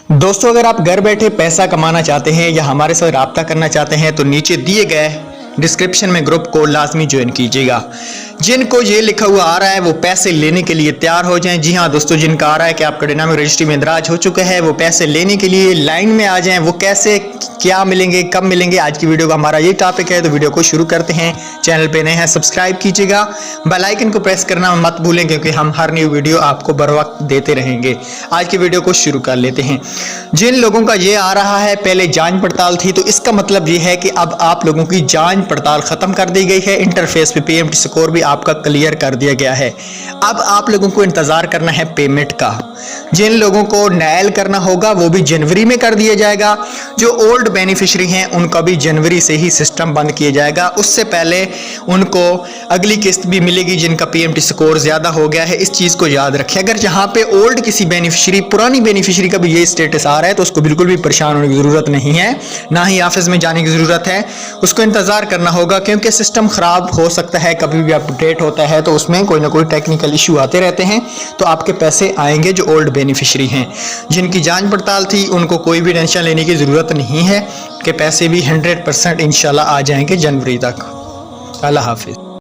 दोस्तों, अगर आप घर बैठे पैसा कमाना चाहते हैं या हमारे साथ रब्ता करना चाहते हैं तो नीचे दिए गए डिस्क्रिप्शन में ग्रुप को लाजमी ज्वाइन कीजिएगा। जिनको ये लिखा हुआ आ रहा है वो पैसे लेने के लिए तैयार हो जाएं। जी हाँ दोस्तों, जिनका आ रहा है कि आपका डायनामिक रजिस्ट्री में इंदराज हो चुका है वो पैसे लेने के लिए लाइन में आ जाएं। वो कैसे, क्या मिलेंगे, कब मिलेंगे, आज की वीडियो का हमारा ये टॉपिक है। तो वीडियो को शुरू करते हैं। चैनल पे नए हैं सब्सक्राइब कीजिएगा, बेल आइकन को प्रेस करना मत भूलें क्योंकि हम हर न्यू वीडियो आपको बर वक्त देते रहेंगे। आज की वीडियो को शुरू कर लेते हैं। जिन लोगों का ये आ रहा है पहले जांच पड़ताल थी, तो इसका मतलब ये है कि अब आप लोगों की जांच पड़ताल खत्म कर दी गई है। इंटरफेस पे पीएमटी स्कोर भी आपका क्लियर कर दिया गया है। अब आप लोगों को इंतजार करना है पेमेंट का। जिन लोगों को नायल करना होगा वो भी जनवरी में कर दिया जाएगा। जो ओल्ड बेनिफिशियरी हैं उनका भी जनवरी से ही सिस्टम बंद किया जाएगा। उससे पहले उनको अगली किस्त भी मिलेगी जिनका पीएमटी स्कोर ज्यादा हो गया है। इस चीज को याद रखें। अगर जहां पे ओल्ड किसी बेनिफिशियरी, पुरानी बेनिफिशियरी का भी ये स्टेटस आ रहा है तो उसको बिल्कुल भी परेशान होने की जरूरत नहीं है, ना ही ऑफिस में जाने की जरूरत है। उसको इंतजार करना होगा क्योंकि सिस्टम खराब हो सकता है, कभी भी अपडेट होता है तो उसमें कोई ना कोई टेक्निकल इशू आते रहते हैं। तो आपके पैसे आएंगे जो ओल्ड बेनिफिशियरी हैं। जिनकी जांच पड़ताल थी उनको कोई भी टेंशन लेने की जरूरत नहीं है कि पैसे भी 100% इंशाल्लाह आ जाएंगे जनवरी तक। अल्लाह हाफिज।